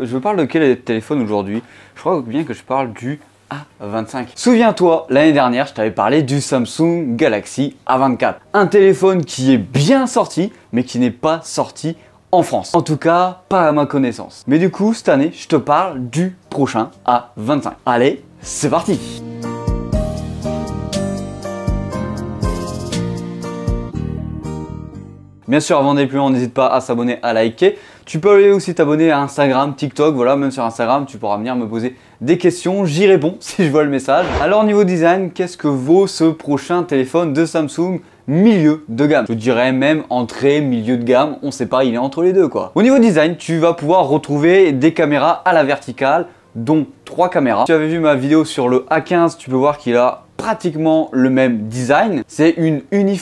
Je parle de quel téléphone aujourd'hui? Je crois bien que je parle du A25. Souviens-toi, l'année dernière, je t'avais parlé du Samsung Galaxy A24. Un téléphone qui est bien sorti, mais qui n'est pas sorti en France. En tout cas, pas à ma connaissance. Mais du coup, cette année, je te parle du prochain A25. Allez, c'est parti! Bien sûr, avant d'aller plus loin, n'hésite pas à s'abonner, à liker. Tu peux aller aussi t'abonner à Instagram, TikTok, voilà, même sur Instagram, tu pourras venir me poser des questions, j'y réponds si je vois le message. Alors niveau design, qu'est-ce que vaut ce prochain téléphone de Samsung milieu de gamme? Je dirais même entrée, milieu de gamme, on sait pas, il est entre les deux quoi. Au niveau design, tu vas pouvoir retrouver des caméras à la verticale, dont 3 caméras. Si tu avais vu ma vidéo sur le A15, tu peux voir qu'il a pratiquement le même design. C'est une ils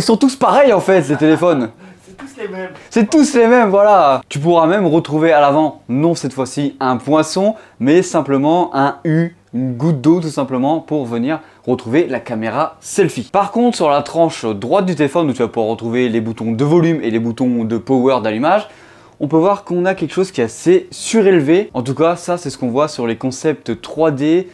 sont tous pareils en fait, ces téléphones. C'est tous les mêmes. C'est tous les mêmes, voilà. Tu pourras même retrouver à l'avant, non cette fois-ci un poinçon, mais simplement un U, une goutte d'eau tout simplement pour venir retrouver la caméra selfie. Par contre, sur la tranche droite du téléphone où tu vas pouvoir retrouver les boutons de volume et les boutons de power d'allumage, on peut voir qu'on a quelque chose qui est assez surélevé. En tout cas, ça c'est ce qu'on voit sur les concepts 3D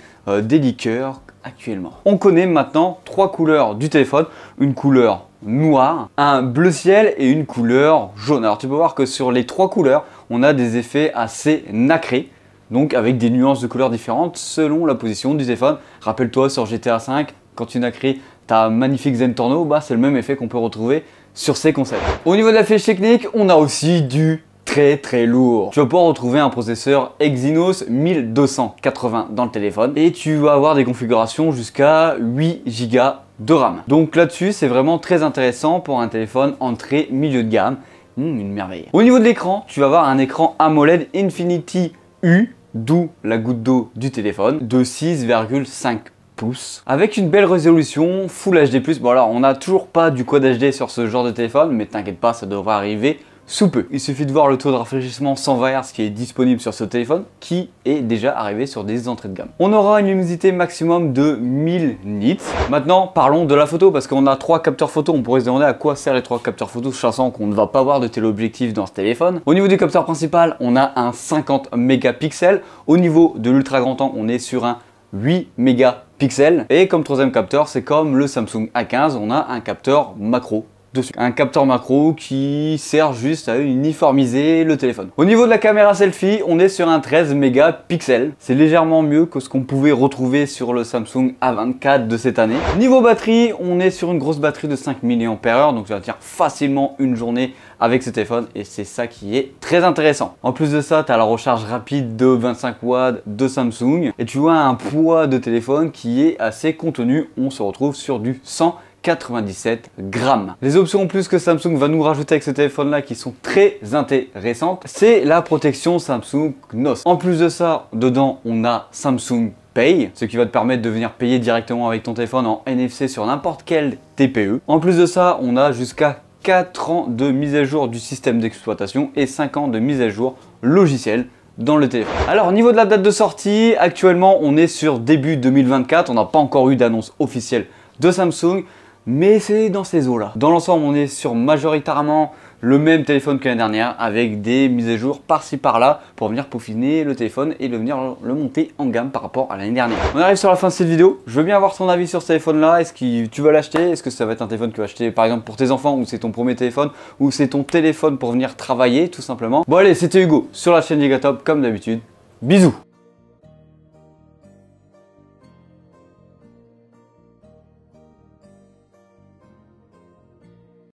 des liqueurs actuellement. On connaît maintenant 3 couleurs du téléphone, une couleur noire, un bleu ciel et une couleur jaune. Alors tu peux voir que sur les 3 couleurs, on a des effets assez nacrés, donc avec des nuances de couleurs différentes selon la position du téléphone. Rappelle-toi sur GTA 5, quand tu nacrées ta magnifique Zentorno, c'est le même effet qu'on peut retrouver sur ces concepts. Au niveau de la fiche technique, on a aussi du très lourd. Tu vas pouvoir retrouver un processeur Exynos 1280 dans le téléphone et tu vas avoir des configurations jusqu'à 8 Go de RAM. Donc là-dessus, c'est vraiment très intéressant pour un téléphone entrée milieu de gamme. Une merveille. Au niveau de l'écran, tu vas avoir un écran AMOLED Infinity U, d'où la goutte d'eau du téléphone, de 6,5 pouces, avec une belle résolution Full HD+. Bon alors, on n'a toujours pas du Quad HD sur ce genre de téléphone, mais t'inquiète pas, ça devrait arriver sous peu. Il suffit de voir le taux de rafraîchissement 120 Hz qui est disponible sur ce téléphone, qui est déjà arrivé sur des entrées de gamme. On aura une luminosité maximum de 1000 nits. Maintenant, parlons de la photo, parce qu'on a 3 capteurs photo. On pourrait se demander à quoi servent les 3 capteurs photo, sachant qu'on ne va pas avoir de téléobjectif dans ce téléphone. Au niveau du capteur principal, on a un 50 mégapixels. Au niveau de l'ultra grand angle, on est sur un 8 mégapixels. Et comme troisième capteur, c'est comme le Samsung A15, on a un capteur macro dessus. Un capteur macro qui sert juste à uniformiser le téléphone. Au niveau de la caméra selfie, on est sur un 13 mégapixels. C'est légèrement mieux que ce qu'on pouvait retrouver sur le Samsung A24 de cette année. Niveau batterie, on est sur une grosse batterie de 5 mAh, donc ça va tenir facilement une journée avec ce téléphone et c'est ça qui est très intéressant. En plus de ça, tu as la recharge rapide de 25 watts de Samsung et tu vois un poids de téléphone qui est assez contenu. On se retrouve sur du 197 grammes. Les options en plus que Samsung va nous rajouter avec ce téléphone là qui sont très intéressantes, c'est la protection Samsung NOS. En plus de ça, dedans on a Samsung Pay, ce qui va te permettre de venir payer directement avec ton téléphone en NFC sur n'importe quel TPE. En plus de ça, on a jusqu'à 4 ans de mise à jour du système d'exploitation et 5 ans de mise à jour logicielle dans le téléphone. Alors niveau de la date de sortie, actuellement on est sur début 2024, on n'a pas encore eu d'annonce officielle de Samsung, mais c'est dans ces eaux là. Dans l'ensemble, on est sur majoritairement le même téléphone que l'année dernière avec des mises à jour par-ci par-là pour venir peaufiner le téléphone et venir le monter en gamme par rapport à l'année dernière. On arrive sur la fin de cette vidéo. Je veux bien avoir ton avis sur ce téléphone là. Est-ce que tu vas l'acheter? Est-ce que ça va être un téléphone que tu vas acheter par exemple pour tes enfants, ou c'est ton premier téléphone, ou c'est ton téléphone pour venir travailler tout simplement? Bon allez, c'était Hugo sur la chaîne Gigatop comme d'habitude. Bisous.